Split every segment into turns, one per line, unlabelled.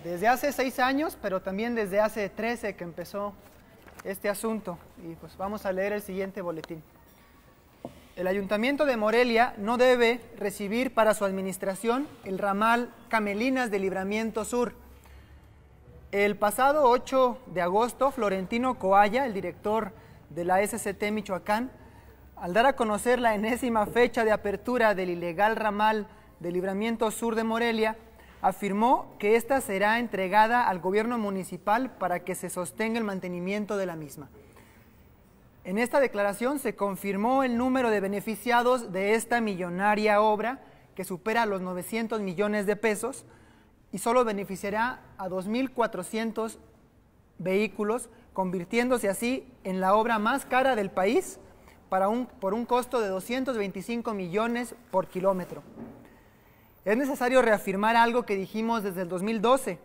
Desde hace 6 años, pero también desde hace 13 que empezó este asunto. Y pues vamos a leer el siguiente boletín. El Ayuntamiento de Morelia no debe recibir para su administración el ramal Camelinas de Libramiento Sur. El pasado 8 de agosto, Florentino Coalla, el director de la SCT Michoacán, al dar a conocer la enésima fecha de apertura del ilegal ramal de Libramiento Sur de Morelia, afirmó que ésta será entregada al gobierno municipal para que se sostenga el mantenimiento de la misma. En esta declaración se confirmó el número de beneficiados de esta millonaria obra que supera los 900 millones de pesos y solo beneficiará a 2.400 vehículos, convirtiéndose así en la obra más cara del país por un costo de 225 millones por kilómetro. Es necesario reafirmar algo que dijimos desde el 2012.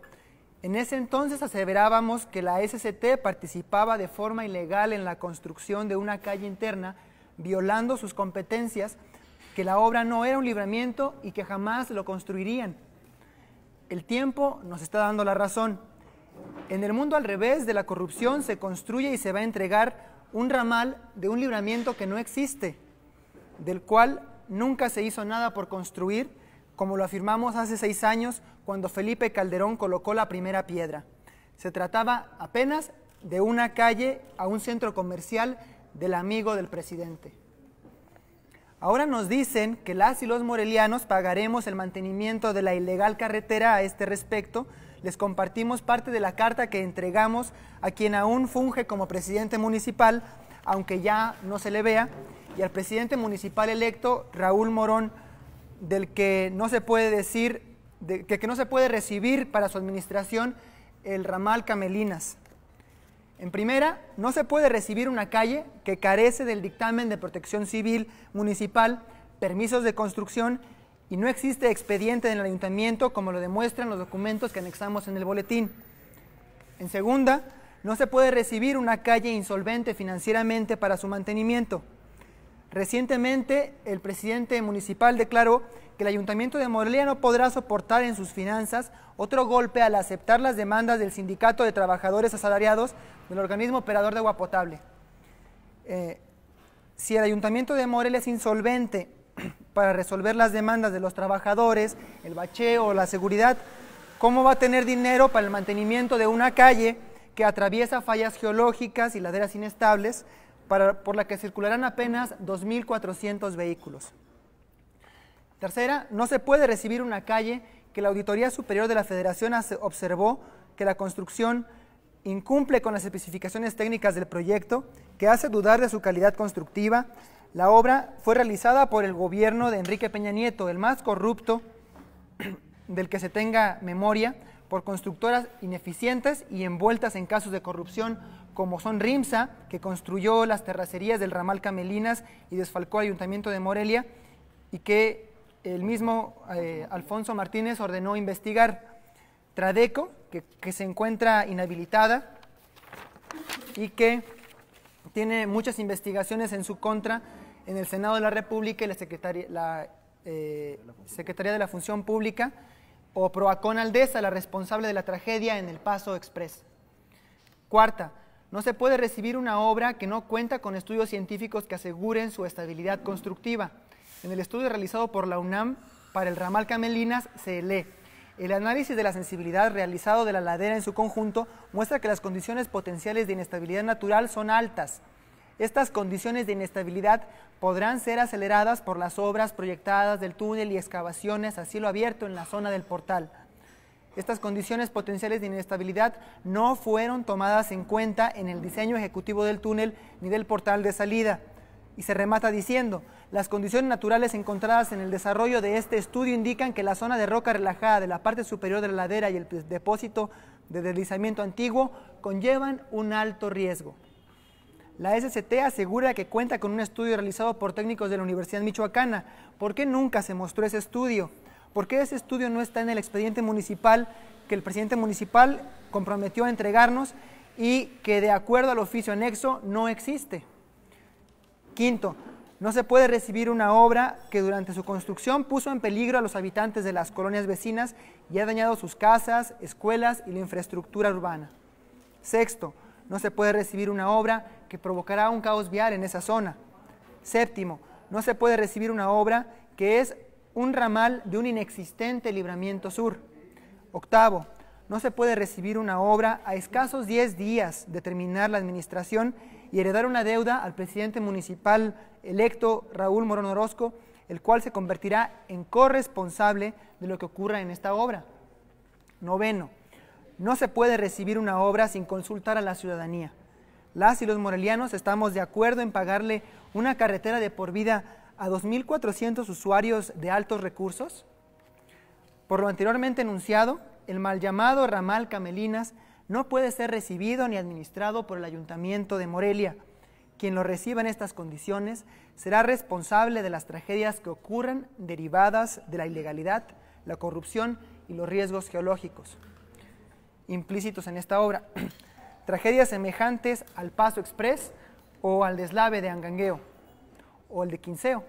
En ese entonces aseverábamos que la SCT participaba de forma ilegal en la construcción de una calle interna, violando sus competencias, que la obra no era un libramiento y que jamás lo construirían. El tiempo nos está dando la razón. En el mundo al revés de la corrupción se construye y se va a entregar un ramal de un libramiento que no existe, del cual nunca se hizo nada por construir, como lo afirmamos hace 6 años cuando Felipe Calderón colocó la primera piedra. Se trataba apenas de una calle a un centro comercial del amigo del presidente. Ahora nos dicen que las y los morelianos pagaremos el mantenimiento de la ilegal carretera. A este respecto, les compartimos parte de la carta que entregamos a quien aún funge como presidente municipal, aunque ya no se le vea, y al presidente municipal electo, Raúl Morón, del que no se puede decir, que no se puede recibir para su administración el ramal Camelinas. En primera, no se puede recibir una calle que carece del dictamen de protección civil municipal, permisos de construcción y no existe expediente en el ayuntamiento, como lo demuestran los documentos que anexamos en el boletín. En segunda, no se puede recibir una calle insolvente financieramente para su mantenimiento. Recientemente, el presidente municipal declaró que el Ayuntamiento de Morelia no podrá soportar en sus finanzas otro golpe al aceptar las demandas del Sindicato de Trabajadores Asalariados del organismo operador de agua potable. Si el Ayuntamiento de Morelia es insolvente para resolver las demandas de los trabajadores, el bacheo o la seguridad, ¿cómo va a tener dinero para el mantenimiento de una calle que atraviesa fallas geológicas y laderas inestables, por la que circularán apenas 2.400 vehículos? Tercera, no se puede recibir una calle que la Auditoría Superior de la Federación observó que la construcción incumple con las especificaciones técnicas del proyecto, que hace dudar de su calidad constructiva. La obra fue realizada por el gobierno de Enrique Peña Nieto, el más corrupto del que se tenga memoria, por constructoras ineficientes y envueltas en casos de corrupción, como son RIMSA, que construyó las terracerías del ramal Camelinas y desfalcó al Ayuntamiento de Morelia, y que el mismo Alfonso Martínez ordenó investigar. Tradeco, que se encuentra inhabilitada y que tiene muchas investigaciones en su contra en el Senado de la República y la Secretaría de la Función Pública, o Proacón Aldesa, la responsable de la tragedia en el Paso Express. Cuarta, no se puede recibir una obra que no cuenta con estudios científicos que aseguren su estabilidad constructiva. En el estudio realizado por la UNAM para el ramal Camelinas se lee: el análisis de la sensibilidad realizado de la ladera en su conjunto muestra que las condiciones potenciales de inestabilidad natural son altas. Estas condiciones de inestabilidad podrán ser aceleradas por las obras proyectadas del túnel y excavaciones a cielo abierto en la zona del portal. Estas condiciones potenciales de inestabilidad no fueron tomadas en cuenta en el diseño ejecutivo del túnel ni del portal de salida. Y se remata diciendo: las condiciones naturales encontradas en el desarrollo de este estudio indican que la zona de roca relajada de la parte superior de la ladera y el depósito de deslizamiento antiguo conllevan un alto riesgo. La SCT asegura que cuenta con un estudio realizado por técnicos de la Universidad Michoacana. ¿Por qué nunca se mostró ese estudio? ¿Por qué ese estudio no está en el expediente municipal que el presidente municipal comprometió a entregarnos y que, de acuerdo al oficio anexo, no existe? Quinto, No se puede recibir una obra que durante su construcción puso en peligro a los habitantes de las colonias vecinas y ha dañado sus casas, escuelas y la infraestructura urbana. Sexto, no se puede recibir una obra que provocará un caos vial en esa zona. Séptimo, no se puede recibir una obra que es un ramal de un inexistente libramiento sur. Octavo, no se puede recibir una obra a escasos 10 días de terminar la administración y heredar una deuda al presidente municipal electo Raúl Morón Orozco, el cual se convertirá en corresponsable de lo que ocurra en esta obra. Noveno, no se puede recibir una obra sin consultar a la ciudadanía. Las y los morelianos estamos de acuerdo en pagarle una carretera de por vida a 2.400 usuarios de altos recursos. Por lo anteriormente enunciado, el mal llamado ramal Camelinas no puede ser recibido ni administrado por el Ayuntamiento de Morelia. Quien lo reciba en estas condiciones será responsable de las tragedias que ocurran derivadas de la ilegalidad, la corrupción y los riesgos geológicos implícitos en esta obra. Tragedias semejantes al Paso Express o al deslave de Angangueo o el de Quinceo.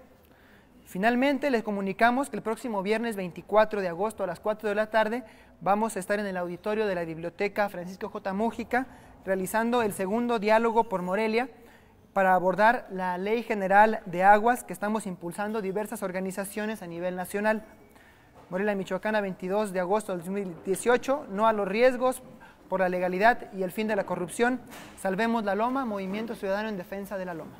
Finalmente, les comunicamos que el próximo viernes 24 de agosto a las 4 de la tarde vamos a estar en el auditorio de la Biblioteca Francisco J. Mújica realizando el segundo diálogo por Morelia para abordar la Ley General de Aguas que estamos impulsando diversas organizaciones a nivel nacional. Morelia, Michoacana, 22 de agosto del 2018, no a los riesgos por la legalidad y el fin de la corrupción. Salvemos la Loma, Movimiento Ciudadano en Defensa de la Loma.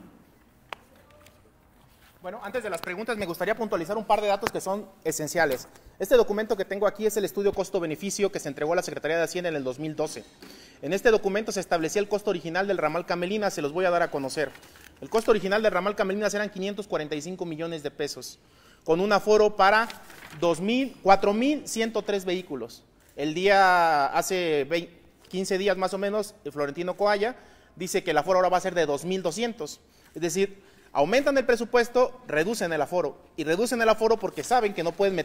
Bueno, antes de las preguntas me gustaría puntualizar un par de datos que son esenciales. Este documento que tengo aquí es el estudio costo-beneficio que se entregó a la Secretaría de Hacienda en el 2012. En este documento se establecía el costo original del ramal Camelinas, se los voy a dar a conocer. El costo original del ramal Camelinas eran 545 millones de pesos, con un aforo para 4.103 vehículos. El día, hace 15 días más o menos, Florentino Coalla dice que el aforo ahora va a ser de 2.200. Es decir, aumentan el presupuesto, reducen el aforo. Y reducen el aforo porque saben que no pueden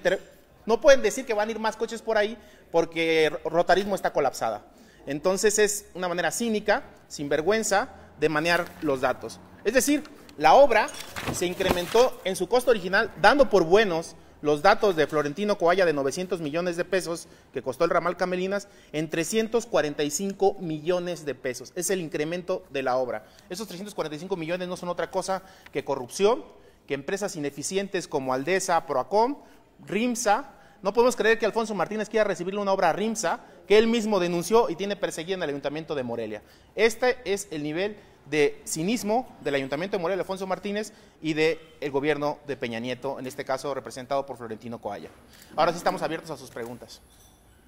decir que van a ir más coches por ahí porque Rotarismo está colapsada. Entonces es una manera cínica, sin vergüenza, de manejar los datos. Es decir, la obra se incrementó en su costo original, dando por buenos los datos de Florentino Coalla de 900 millones de pesos, que costó el ramal Camelinas, en 345 millones de pesos. Es el incremento de la obra. Esos 345 millones no son otra cosa que corrupción, que empresas ineficientes como Aldesa, Proacom, RIMSA. No podemos creer que Alfonso Martínez quiera recibirle una obra a RIMSA, que él mismo denunció y tiene perseguida en el Ayuntamiento de Morelia. Este es el nivel de cinismo del Ayuntamiento de Morelia, Alfonso Martínez, y del gobierno de Peña Nieto, en este caso representado por Florentino Coalla. Ahora sí estamos abiertos a sus preguntas.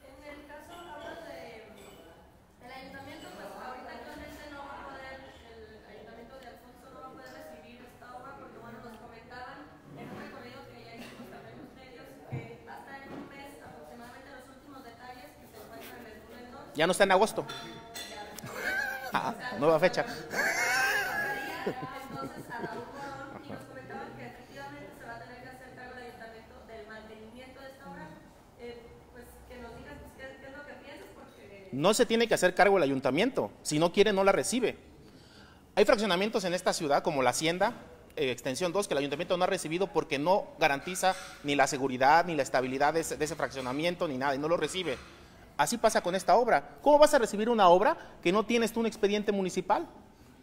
En el caso, hablas del Ayuntamiento, pues ahorita actualmente no va a poder, el Ayuntamiento de Alfonso no va a poder recibir esta obra porque, bueno, nos comentaban en un recorrido que ya hicimos también los medios, que hasta en un mes aproximadamente los últimos detalles que se encuentran en el documento.
Ya no está en agosto. Nueva fecha.
Entonces a Raúl Morón y nos comentaban que efectivamente se va a tener que hacer cargo el ayuntamiento del mantenimiento de esta obra. Pues que nos digas pues, qué es lo que piensas porque...
No se tiene que hacer cargo el ayuntamiento, si no quiere no la recibe. Hay fraccionamientos en esta ciudad como la Hacienda, extensión 2, que el ayuntamiento no ha recibido porque no garantiza ni la seguridad ni la estabilidad de ese fraccionamiento ni nada y no lo recibe. Así pasa con esta obra. ¿Cómo vas a recibir una obra que no tienes tú un expediente municipal?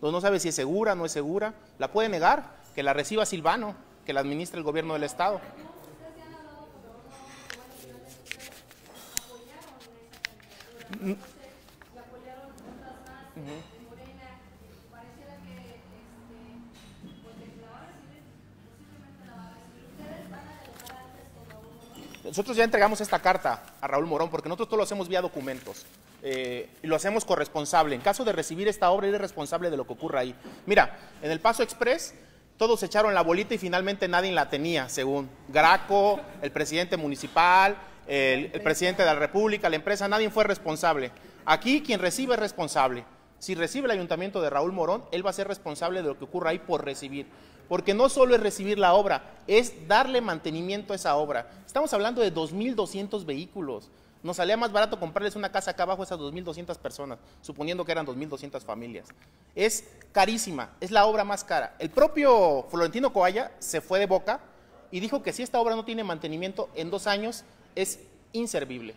Donde no sabes si es segura, no es segura. La puede negar, que la reciba Silvano, que la administre el gobierno del estado. Nosotros ya entregamos esta carta a Raúl Morón porque nosotros todo lo hacemos vía documentos y lo hacemos corresponsable. En caso de recibir esta obra, él es responsable de lo que ocurra ahí. Mira, en el Paso Express todos echaron la bolita y finalmente nadie la tenía, según Graco, el presidente municipal, el presidente de la República, la empresa, nadie fue responsable. Aquí quien recibe es responsable. Si recibe el ayuntamiento de Raúl Morón, él va a ser responsable de lo que ocurra ahí por recibir. Porque no solo es recibir la obra, es darle mantenimiento a esa obra. Estamos hablando de 2.200 vehículos. Nos salía más barato comprarles una casa acá abajo a esas 2.200 personas, suponiendo que eran 2.200 familias. Es carísima, es la obra más cara. El propio Florentino Coalla se fue de boca y dijo que si esta obra no tiene mantenimiento en 2 años es inservible.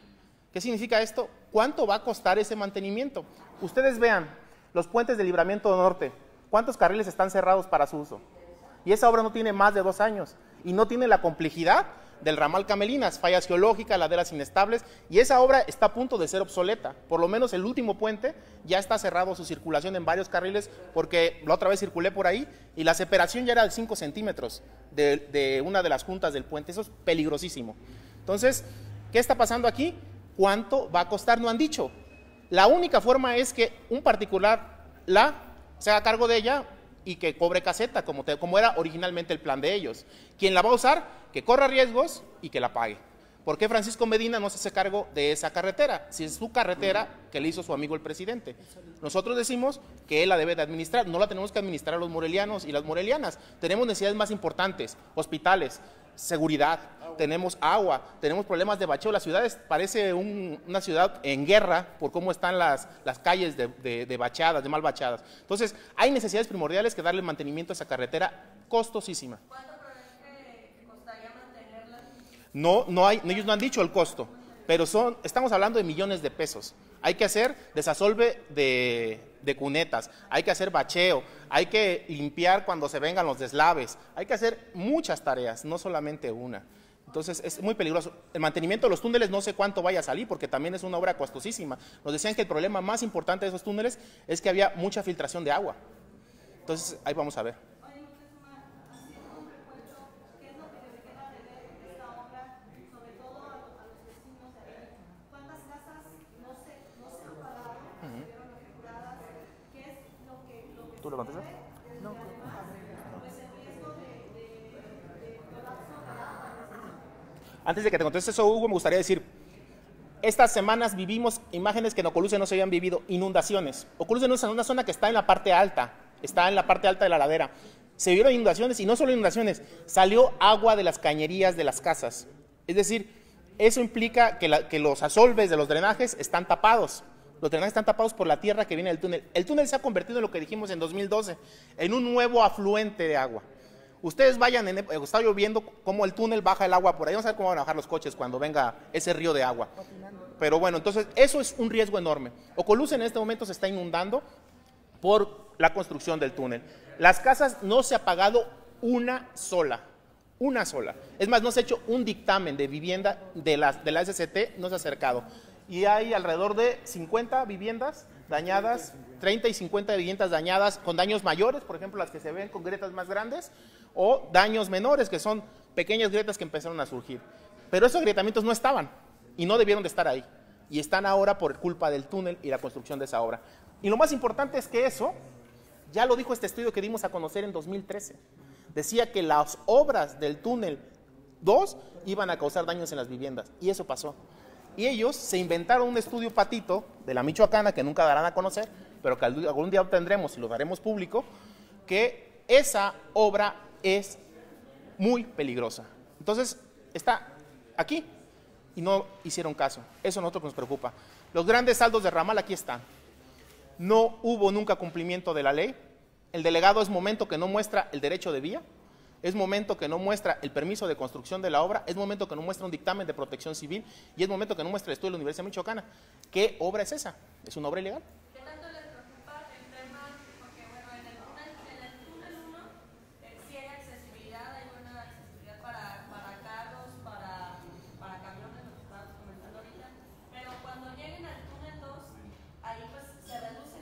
¿Qué significa esto? ¿Cuánto va a costar ese mantenimiento? Ustedes vean los puentes de Libramiento Norte, ¿cuántos carriles están cerrados para su uso? Y esa obra no tiene más de 2 años y no tiene la complejidad del ramal Camelinas, fallas geológicas, laderas inestables, y esa obra está a punto de ser obsoleta. Por lo menos el último puente ya está cerrado su circulación en varios carriles, porque la otra vez circulé por ahí y la separación ya era de 5 centímetros de una de las juntas del puente. Eso es peligrosísimo. Entonces, ¿qué está pasando aquí? ¿Cuánto va a costar? No han dicho. La única forma es que un particular se haga cargo de ella y que cobre caseta, como era originalmente el plan de ellos. Quien la va a usar, que corra riesgos y que la pague. ¿Por qué Francisco Medina no se hace cargo de esa carretera? Si es su carretera que le hizo su amigo el presidente. Nosotros decimos que él la debe de administrar, no la tenemos que administrar los morelianos y las morelianas. Tenemos necesidades más importantes, hospitales, seguridad, tenemos agua, tenemos problemas de bacheo. La ciudad parece una ciudad en guerra por cómo están las calles de bachadas, de mal bachadas. Entonces, hay necesidades primordiales que darle mantenimiento a esa carretera costosísima.
¿Cuánto prevén que costaría mantenerla?
Ellos no han dicho el costo, pero estamos hablando de millones de pesos. Hay que hacer desasolve de cunetas, hay que hacer bacheo, hay que limpiar cuando se vengan los deslaves, hay que hacer muchas tareas, no solamente una. Entonces es muy peligroso. El mantenimiento de los túneles no sé cuánto vaya a salir, porque también es una obra costosísima. Nos decían que el problema más importante de esos túneles es que había mucha filtración de agua. Entonces ahí vamos a ver. ¿Tú lo contestas?
No.
Antes de que te conteste eso, Hugo, me gustaría decir, estas semanas vivimos imágenes que en Ocolusco no se habían vivido, inundaciones. Ocolusco es una zona que está en la parte alta, de la ladera. Se vieron inundaciones, y no solo inundaciones, salió agua de las cañerías de las casas. Es decir, eso implica que los asolves de los drenajes están tapados. Los drenajes están tapados por la tierra que viene del túnel. El túnel se ha convertido en lo que dijimos en 2012, en un nuevo afluente de agua. Ustedes vayan, está lloviendo, cómo el túnel baja el agua por ahí. Vamos a ver cómo van a bajar los coches cuando venga ese río de agua. Pero bueno, entonces eso es un riesgo enorme. Ocolusco en este momento se está inundando por la construcción del túnel. Las casas no se ha pagado una sola. Es más, no se ha hecho un dictamen de vivienda de la SCT, no se ha acercado. Y hay alrededor de 50 viviendas dañadas, 30 y 50 viviendas dañadas con daños mayores, por ejemplo, las que se ven con grietas más grandes, o daños menores, que son pequeñas grietas que empezaron a surgir. Pero esos agrietamientos no estaban y no debieron de estar ahí. Y están ahora por culpa del túnel y la construcción de esa obra. Y lo más importante es que eso, ya lo dijo este estudio que dimos a conocer en 2013. Decía que las obras del túnel 2 iban a causar daños en las viviendas. Y eso pasó. Y ellos se inventaron un estudio patito de la Michoacana, que nunca darán a conocer, pero que algún día obtendremos y lo daremos público, que esa obra es muy peligrosa. Entonces, está aquí y no hicieron caso. Eso a nosotros nos preocupa. Los grandes saldos de ramal aquí están. No hubo nunca cumplimiento de la ley. El delegado es momento que no muestra el derecho de vía. Es momento que no muestra el permiso de construcción de la obra, es momento que no muestra un dictamen de protección civil y es momento que no muestra el estudio de la Universidad Michoacana. ¿Qué obra es esa? ¿Es una obra ilegal?
¿Qué tanto les preocupa el tema? Porque bueno, en el túnel 1 sí hay accesibilidad, hay buena accesibilidad para carros, para camiones, lo que estábamos comentando ahorita, pero cuando lleguen al túnel 2, ahí pues se reduce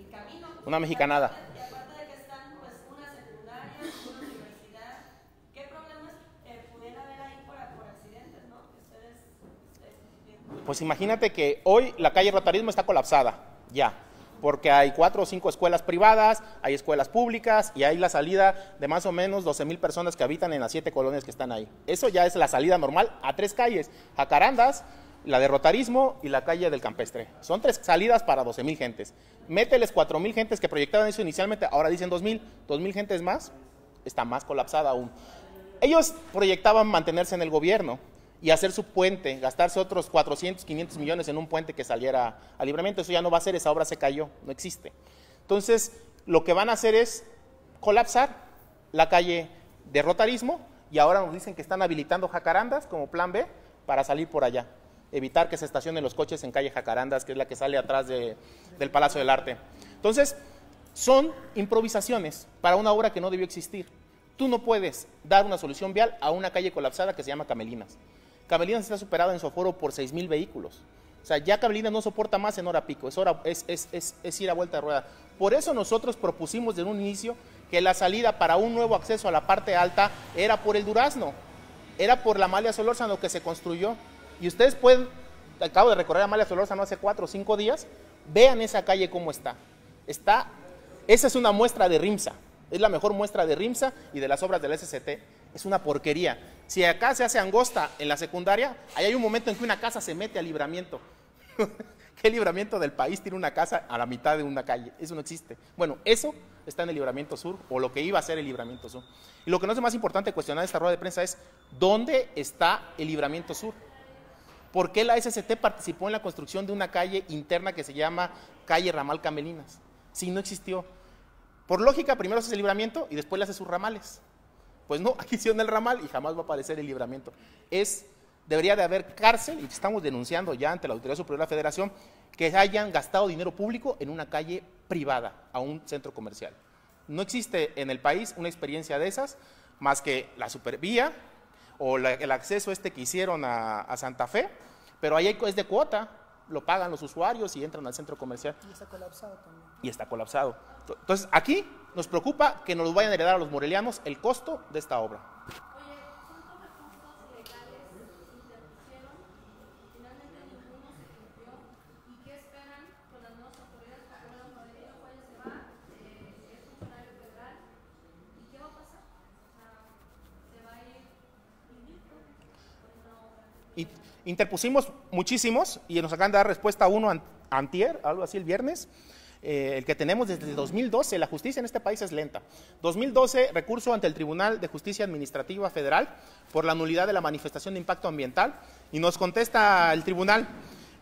el camino.
Una mexicanada. Pues imagínate que hoy la calle Rotarismo está colapsada, ya, porque hay 4 o 5 escuelas privadas, hay escuelas públicas y hay la salida de más o menos 12,000 personas que habitan en las 7 colonias que están ahí. Eso ya es la salida normal a 3 calles, Jacarandas, la de Rotarismo y la calle del Campestre. Son 3 salidas para 12,000 gentes. Mételes 4,000 gentes que proyectaban eso inicialmente, ahora dicen 2,000 gentes más, está más colapsada aún. Ellos proyectaban mantenerse en el gobierno y hacer su puente, gastarse otros 400, 500 millones en un puente que saliera a Libramiento. Eso ya no va a ser, esa obra se cayó, no existe. Entonces, lo que van a hacer es colapsar la calle de Rotarismo, y ahora nos dicen que están habilitando Jacarandas como plan B para salir por allá, evitar que se estacionen los coches en calle Jacarandas, que es la que sale atrás del Palacio del Arte. Entonces, son improvisaciones para una obra que no debió existir. Tú no puedes dar una solución vial a una calle colapsada que se llama Camelinas. Camelinas está superada en su aforo por 6,000 vehículos. O sea, ya Camelinas no soporta más en hora pico, es ir a vuelta de rueda. Por eso nosotros propusimos desde un inicio que la salida para un nuevo acceso a la parte alta era por el Durazno, era por la Amalia Solórzano que se construyó. Y ustedes pueden, acabo de recorrer Amalia Solórzano hace 4 o 5 días, vean esa calle cómo está. Esa es una muestra de RIMSA, es la mejor muestra de RIMSA y de las obras del SCT. Es una porquería. Si acá se hace angosta en la secundaria, ahí hay un momento en que una casa se mete a Libramiento. ¿Qué Libramiento del país tiene una casa a la mitad de una calle? Eso no existe. Bueno, eso está en el Libramiento Sur, o lo que iba a ser el Libramiento Sur. Y lo que no es más importante cuestionar esta rueda de prensa es, ¿dónde está el Libramiento Sur? ¿Por qué la SCT participó en la construcción de una calle interna que se llama calle Ramal Camelinas? Si no existió. Por lógica, primero hace el Libramiento y después le hace sus ramales. Pues no, aquí hicieron el ramal y jamás va a aparecer el Libramiento. Debería de haber cárcel, y estamos denunciando ya ante la Autoridad Superior de la Federación que hayan gastado dinero público en una calle privada, a un centro comercial. No existe en el país una experiencia de esas, más que la Supervía o el acceso que hicieron a Santa Fe, pero ahí es de cuota, lo pagan los usuarios y entran al centro comercial.
Y está colapsado también.
Y está colapsado. Entonces, aquí nos preocupa que nos lo vayan a heredar a los morelianos el costo de esta obra.
Oye, ¿cuántos recursos legales interpusieron? Finalmente ninguno se cumplió. ¿Y qué esperan con las nuevas autoridades? Porque bueno, Modelino Juárez se va, es funcionario federal. ¿Y qué va a pasar? O sea, ¿se va a ir invicto con esta obra?
Interpusimos muchísimos y nos acaban de dar respuesta a uno antier, algo así el viernes. El que tenemos desde 2012, la justicia en este país es lenta. 2012, recurso ante el Tribunal de Justicia Administrativa Federal por la nulidad de la manifestación de impacto ambiental, y nos contesta el tribunal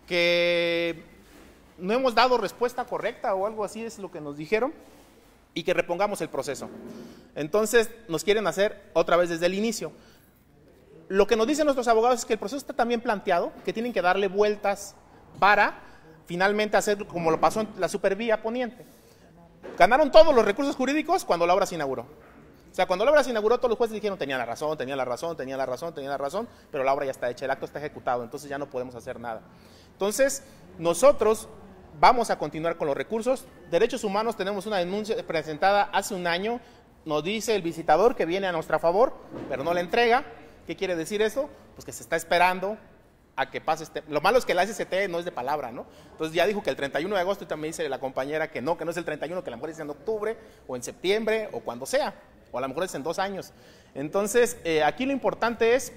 que no hemos dado respuesta correcta o algo así es lo que nos dijeron, y que repongamos el proceso. Entonces nos quieren hacer otra vez desde el inicio. Lo que nos dicen nuestros abogados es que el proceso está tan bien planteado que tienen que darle vueltas para finalmente hacer como lo pasó en la Supervía Poniente. Ganaron todos los recursos jurídicos cuando la obra se inauguró. O sea, cuando la obra se inauguró, todos los jueces dijeron tenía la razón, pero la obra ya está hecha, el acto está ejecutado, entonces ya no podemos hacer nada. Entonces, nosotros vamos a continuar con los recursos. Derechos Humanos, tenemos una denuncia presentada hace un año, nos dice el visitador que viene a nuestra favor, pero no la entrega. ¿Qué quiere decir eso? Pues que se está esperando a que pase Lo malo es que la SCT no es de palabra, ¿no? Entonces ya dijo que el 31 de agosto, y también dice la compañera que no es el 31, que a lo mejor es en octubre, o en septiembre, o cuando sea, o a lo mejor es en 2 años. Entonces, aquí lo importante es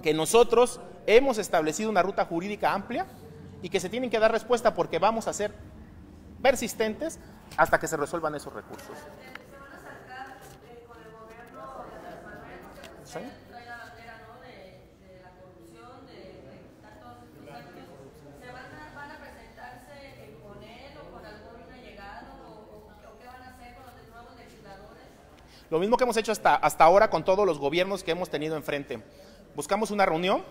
que nosotros hemos establecido una ruta jurídica amplia y que se tienen que dar respuesta porque vamos a ser persistentes hasta que se resuelvan esos recursos.
Se van a sacar con el gobierno de Andrés Manuel, porque pues
¿Sí?
trae la bandera, ¿no? de la corrupción, de quitar todos estos actos. ¿Van a presentarse con él o con algún allegado o qué van a hacer con los nuevos legisladores?
Lo mismo que hemos hecho hasta ahora con todos los gobiernos que hemos tenido enfrente. Buscamos una reunión,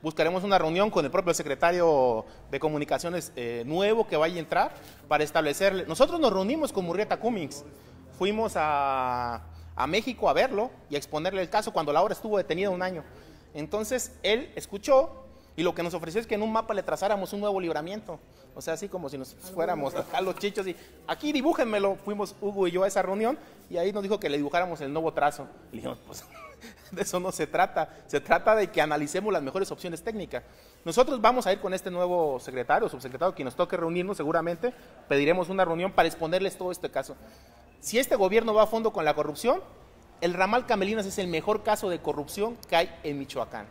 buscaremos una reunión con el propio secretario de Comunicaciones nuevo que vaya a entrar para establecer. Nosotros nos reunimos con Murrieta Cummings, fuimos a México a verlo y a exponerle el caso cuando la obra estuvo detenida 1 año. Entonces él escuchó y lo que nos ofreció es que en un mapa le trazáramos un nuevo libramiento. O sea, así como si nos fuéramos acá los chichos y aquí dibújenmelo. Fuimos Hugo y yo a esa reunión y ahí nos dijo que le dibujáramos el nuevo trazo. Y dijimos, pues de eso no se trata de que analicemos las mejores opciones técnicas. Nosotros vamos a ir con este nuevo secretario o subsecretario, quien nos toque reunirnos seguramente, pediremos una reunión para exponerles todo este caso. Si este gobierno va a fondo con la corrupción, el ramal Camelinas es el mejor caso de corrupción que hay en Michoacán.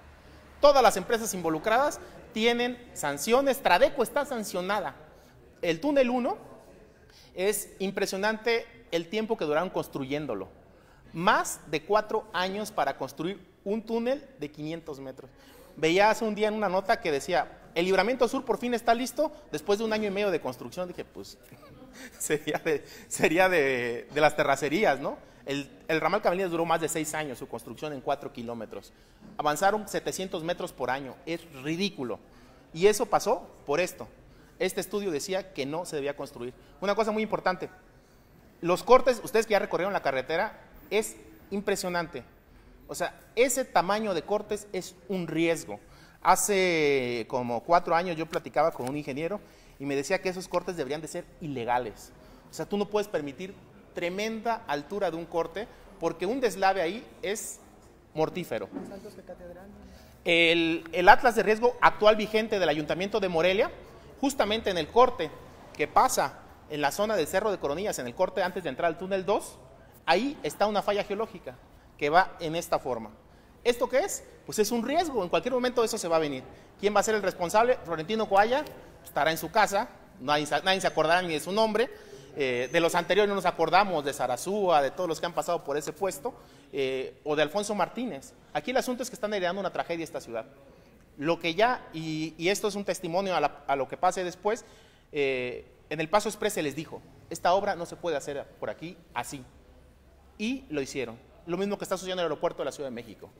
Todas las empresas involucradas tienen sanciones, Tradeco está sancionada. El túnel 1 es impresionante el tiempo que duraron construyéndolo. Más de 4 años para construir un túnel de 500 metros. Veía hace un día en una nota que decía, el Libramiento Sur por fin está listo después de 1 año y medio de construcción. Dije, pues, sería de las terracerías, ¿no? El ramal Camelinas duró más de 6 años, su construcción en 4 kilómetros. Avanzaron 700 metros por año, es ridículo. Y eso pasó por esto. Este estudio decía que no se debía construir. Una cosa muy importante, los cortes, ustedes que ya recorrieron la carretera, es impresionante. O sea, ese tamaño de cortes es un riesgo. Hace como 4 años yo platicaba con un ingeniero y me decía que esos cortes deberían de ser ilegales. O sea, tú no puedes permitir tremenda altura de un corte porque un deslave ahí es mortífero.
Más altos que catedral.
El atlas de riesgo actual vigente del Ayuntamiento de Morelia, justamente en el corte que pasa en la zona del Cerro de Coronillas, en el corte antes de entrar al túnel 2, ahí está una falla geológica que va en esta forma. ¿Esto qué es? Pues es un riesgo, en cualquier momento eso se va a venir. ¿Quién va a ser el responsable? Florentino Coalla, estará en su casa, nadie se acordará ni de su nombre. De los anteriores no nos acordamos, de Sarazúa, de todos los que han pasado por ese puesto, o de Alfonso Martínez. Aquí el asunto es que están heredando una tragedia esta ciudad. Lo que ya, y esto es un testimonio a lo que pase después, en el Paso Express se les dijo, esta obra no se puede hacer por aquí así. Y lo hicieron. Lo mismo que está sucediendo en el aeropuerto de la Ciudad de México.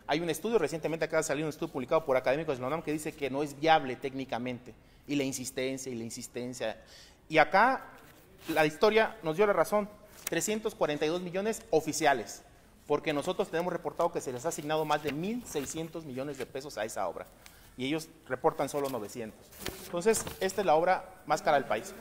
Hay un estudio, recientemente acaba de salir un estudio publicado por académicos de la UNAM que dice que no es viable técnicamente. Y la insistencia. Y acá la historia nos dio la razón. 342 millones oficiales. Porque nosotros tenemos reportado que se les ha asignado más de 1.600 millones de pesos a esa obra. Y ellos reportan solo 900. Entonces, esta es la obra más cara del país.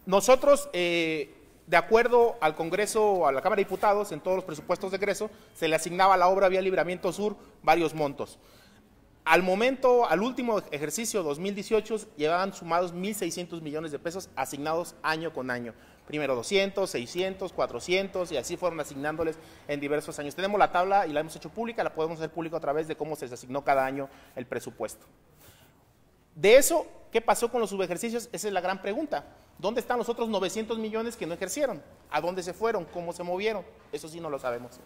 Nosotros, de acuerdo al Congreso, a la Cámara de Diputados, en todos los presupuestos de egreso, se le asignaba a la obra Vía Libramiento Sur varios montos. Al momento, al último ejercicio, 2018, llevaban sumados 1.600 millones de pesos asignados año con año. Primero 200, 600, 400 y así fueron asignándoles en diversos años. Tenemos la tabla y la hemos hecho pública, la podemos hacer pública a través de cómo se les asignó cada año el presupuesto. De eso, ¿qué pasó con los subejercicios? Esa es la gran pregunta. ¿Dónde están los otros 900 millones que no ejercieron? ¿A dónde se fueron? ¿Cómo se movieron? Eso sí no lo sabemos.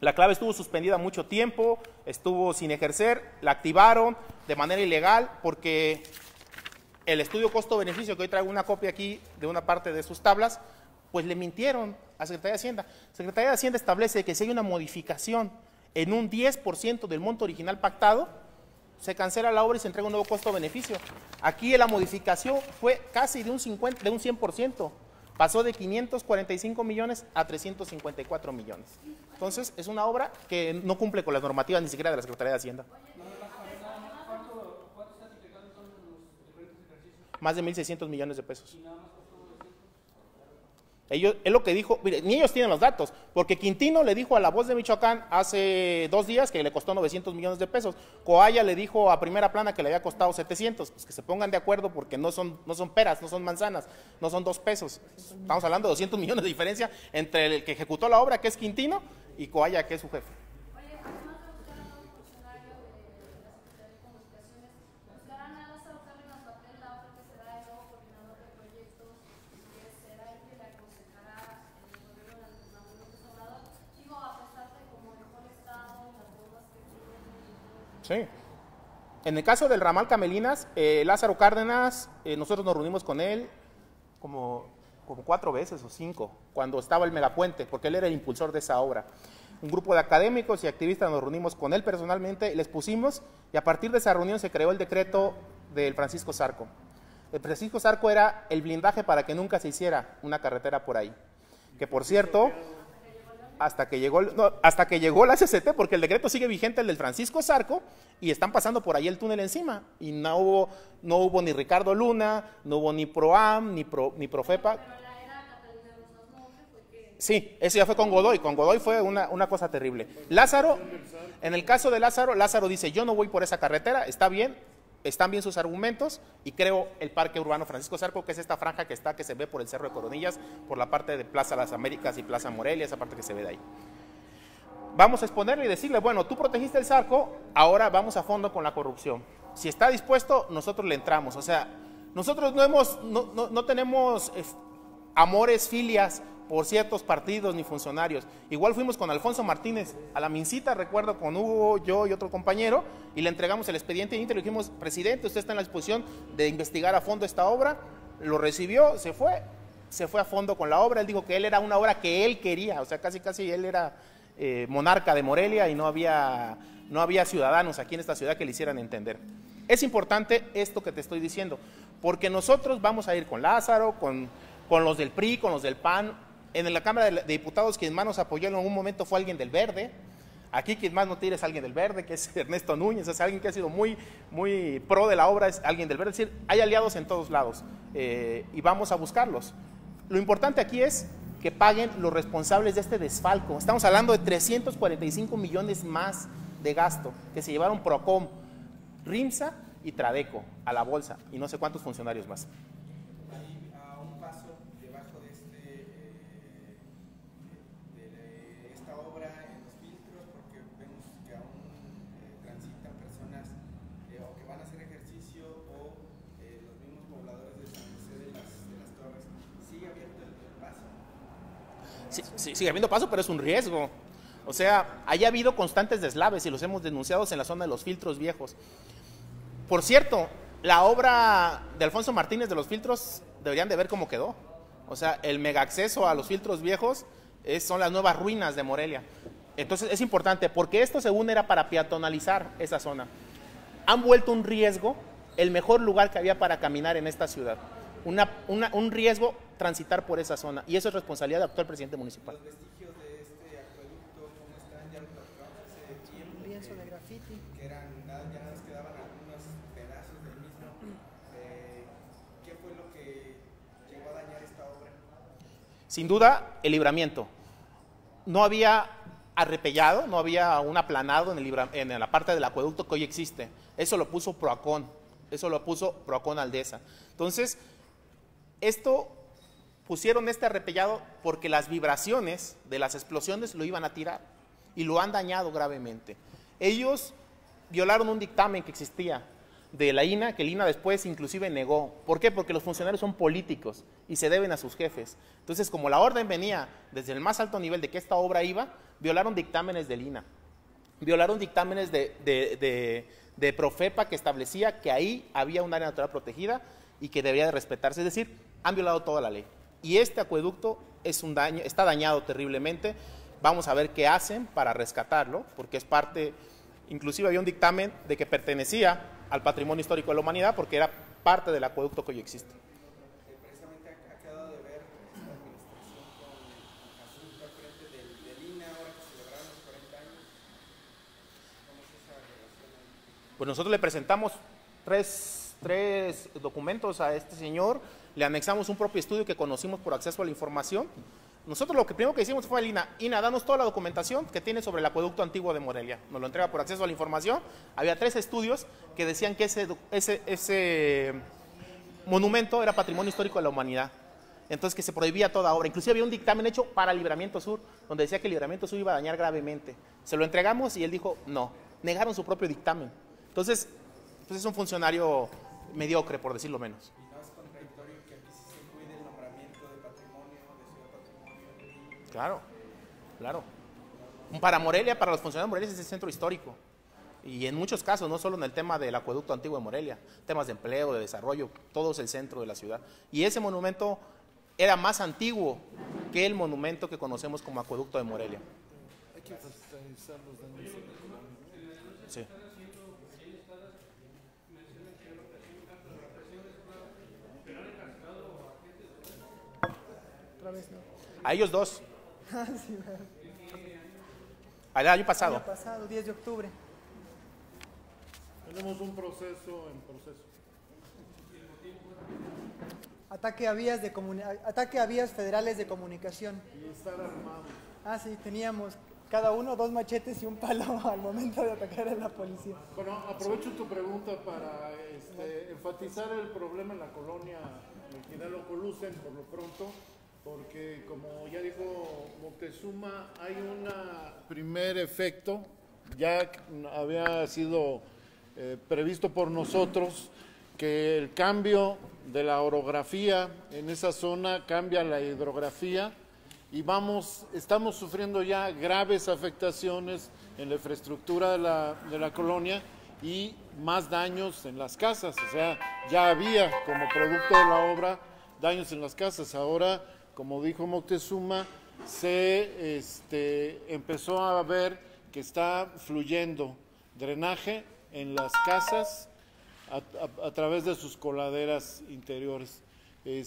La clave estuvo suspendida mucho tiempo, estuvo sin ejercer, la activaron de manera ilegal porque el estudio costo-beneficio, que hoy traigo una copia aquí de una parte de sus tablas, pues le mintieron a Secretaría de Hacienda. Secretaría de Hacienda establece que si hay una modificación en un 10% del monto original pactado, se cancela la obra y se entrega un nuevo costo-beneficio. Aquí la modificación fue casi de un 100%. Pasó de 545 millones a 354 millones. Entonces, es una obra que no cumple con las normativas ni siquiera de la Secretaría de Hacienda. Más de 1.600 millones de pesos. Es lo que dijo, mire, ni ellos tienen los datos, porque Quintino le dijo a La Voz de Michoacán hace 2 días que le costó 900 millones de pesos, Coalla le dijo a Primera Plana que le había costado 700, pues que se pongan de acuerdo porque no son peras, no son manzanas, no son 2 pesos, estamos hablando de 200 millones de diferencia entre el que ejecutó la obra, que es Quintino, y Coalla, que es su jefe. Sí. En el caso del ramal Camelinas, Lázaro Cárdenas, nosotros nos reunimos con él como 4 veces o 5, cuando estaba el megapuente, porque él era el impulsor de esa obra. Un grupo de académicos y activistas nos reunimos con él personalmente, les pusimos, y a partir de esa reunión se creó el decreto del Francisco Zarco. El Francisco Zarco era el blindaje para que nunca se hiciera una carretera por ahí. Que por cierto, hasta que llegó la CCT, porque el decreto sigue vigente, el del Francisco Zarco, y están pasando por ahí el túnel encima, y no hubo ni Ricardo Luna, no hubo ni PROAM, ni Profepa. Sí, ese ya fue con Godoy fue una cosa terrible. Lázaro, en el caso de Lázaro dice, yo no voy por esa carretera, están bien sus argumentos, y creo el Parque Urbano Francisco Zarco, que es esta franja que se ve por el Cerro de Coronillas, por la parte de Plaza Las Américas y Plaza Morelia, esa parte que se ve de ahí. Vamos a exponerle y decirle, bueno, tú protegiste el Zarco, ahora vamos a fondo con la corrupción. Si está dispuesto, nosotros le entramos. O sea, nosotros no tenemos amores, filias por ciertos partidos ni funcionarios. Igual fuimos con Alfonso Martínez a la Mincita, recuerdo, con Hugo, yo y otro compañero, y le entregamos el expediente íntegro y dijimos, presidente, usted está en la disposición de investigar a fondo esta obra. Lo recibió, se fue a fondo con la obra. Él dijo que él era una obra que él quería, o sea, casi él era monarca de Morelia y no había ciudadanos aquí en esta ciudad que le hicieran entender. Es importante esto que te estoy diciendo, porque nosotros vamos a ir con Lázaro, con los del PRI, con los del PAN. En la Cámara de Diputados quien más nos apoyó en algún momento fue alguien del Verde. Aquí quien más no tira es alguien del Verde, que es Ernesto Núñez, es alguien que ha sido muy pro de la obra, es alguien del Verde. Es decir, hay aliados en todos lados y vamos a buscarlos. Lo importante aquí es que paguen los responsables de este desfalco. Estamos hablando de 345 millones más de gasto que se llevaron Procom, RIMSA y Tradeco a la bolsa y no sé cuántos funcionarios más.
Ahí a un paso debajo de esta obra en los filtros, porque vemos que aún transitan personas o que van a hacer ejercicio o los mismos pobladores de San José de las Torres. ¿Sigue abierto el paso?
Sí, sigue habiendo paso, pero es un riesgo. O sea, haya habido constantes deslaves y los hemos denunciado en la zona de los filtros viejos. Por cierto, la obra de Alfonso Martínez de los filtros deberían de ver cómo quedó. O sea, el mega acceso a los filtros viejos son las nuevas ruinas de Morelia. Entonces es importante, porque esto según era para peatonalizar esa zona. Han vuelto un riesgo el mejor lugar que había para caminar en esta ciudad. Un riesgo transitar por esa zona, y eso es responsabilidad del actual presidente municipal.
Los vestigios de este acueducto, ¿cómo están? Ya lo platicamos hace tiempo.
Un lienzo de grafiti.
Que ya nada más quedaban algunos pedazos del mismo. ¿Qué fue lo que llegó a dañar esta obra?
Sin duda, el libramiento. No había arrepellado, no había un aplanado en la parte del acueducto que hoy existe. Eso lo puso Proacon, Aldesa. Entonces, pusieron este arrepellado porque las vibraciones de las explosiones lo iban a tirar y lo han dañado gravemente. Ellos violaron un dictamen que existía de la INA, que el INA después inclusive negó. ¿Por qué? Porque los funcionarios son políticos y se deben a sus jefes. Entonces, como la orden venía desde el más alto nivel de que esta obra iba, violaron dictámenes del INA, violaron dictámenes de Profepa que establecía que ahí había un área natural protegida y que debía de respetarse. Es decir, han violado toda la ley. Y este acueducto está dañado terriblemente. Vamos a ver qué hacen para rescatarlo, porque es parte, inclusive había un dictamen de que pertenecía al patrimonio histórico de la humanidad, porque era parte del acueducto que hoy existe.
Precisamente ha quedado de ver esta administración con Asunto al frente del INA, ahora que celebraron los 40 años. ¿Cómo es esa relación?
Pues nosotros le presentamos tres documentos a este señor, le anexamos un propio estudio que conocimos por acceso a la información. Nosotros lo que primero que hicimos fue al INA, danos toda la documentación que tiene sobre el acueducto antiguo de Morelia. Nos lo entrega por acceso a la información. Había 3 estudios que decían que ese monumento era patrimonio histórico de la humanidad. Entonces que se prohibía toda obra. Inclusive había un dictamen hecho para Libramiento Sur, donde decía que el Libramiento Sur iba a dañar gravemente. Se lo entregamos y él dijo no. Negaron su propio dictamen. Entonces, pues es un funcionario mediocre, por decirlo menos.
¿Y no es contradictorio que aquí sí se cuide el nombramiento de patrimonio, de ciudad patrimonio?
Claro. Para Morelia, para los funcionarios de Morelia es el centro histórico. Y en muchos casos, no solo en el tema del acueducto antiguo de Morelia, temas de empleo, de desarrollo, todo es el centro de la ciudad. Y ese monumento era más antiguo que el monumento que conocemos como acueducto de Morelia.
Hay que facilitar los daños económicos.
Sí.
Otra vez no.
A ellos 2.
Sí,
Al año pasado.
año pasado, 10 de octubre.
Tenemos un proceso en proceso.
Ataque a vías federales de comunicación.
Y estar armados.
Ah, sí, teníamos cada uno 2 machetes y un palo al momento de atacar a la policía.
Bueno, aprovecho tu pregunta para enfatizar el problema en la colonia General Ocolusen por lo pronto, porque como ya dijo Moctezuma, hay un primer efecto, ya había sido previsto por nosotros, que el cambio de la orografía en esa zona cambia la hidrografía y estamos sufriendo ya graves afectaciones en la infraestructura de la colonia y más daños en las casas. O sea, ya había como producto de la obra daños en las casas. Ahora, como dijo Moctezuma, se empezó a ver que está fluyendo drenaje en las casas a través de sus coladeras interiores. Y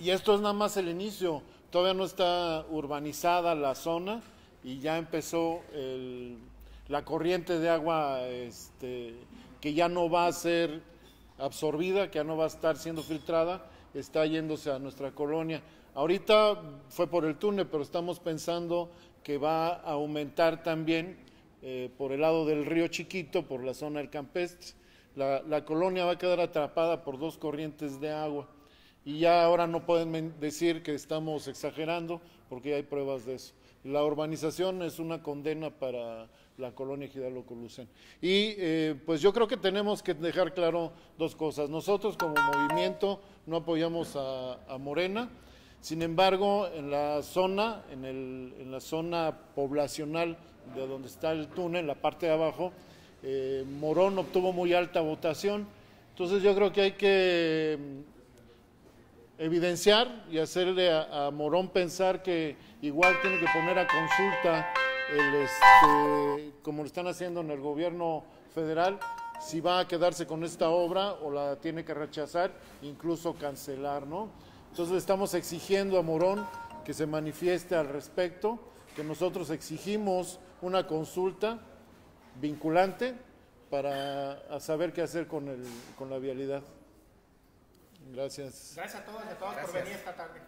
esto es nada más el inicio, todavía no está urbanizada la zona y ya empezó la corriente de agua que ya no va a ser absorbida, que ya no va a estar siendo filtrada, está yéndose a nuestra colonia. Ahorita fue por el túnel, pero estamos pensando que va a aumentar también por el lado del río Chiquito, por la zona del Campestre. La colonia va a quedar atrapada por dos corrientes de agua y ya ahora no pueden decir que estamos exagerando porque ya hay pruebas de eso. La urbanización es una condena para la colonia Ejidal Ocolucen. Y pues yo creo que tenemos que dejar claro dos cosas. Nosotros como movimiento no apoyamos a Morena. Sin embargo, en la zona poblacional de donde está el túnel, en la parte de abajo, Morón obtuvo muy alta votación. Entonces yo creo que hay que evidenciar y hacerle a Morón pensar que igual tiene que poner a consulta, como lo están haciendo en el gobierno federal, si va a quedarse con esta obra o la tiene que rechazar, incluso cancelar, ¿no? Entonces estamos exigiendo a Morón que se manifieste al respecto, que nosotros exigimos una consulta vinculante para saber qué hacer con la vialidad. Gracias.
Gracias a todos y a todas por venir esta tarde.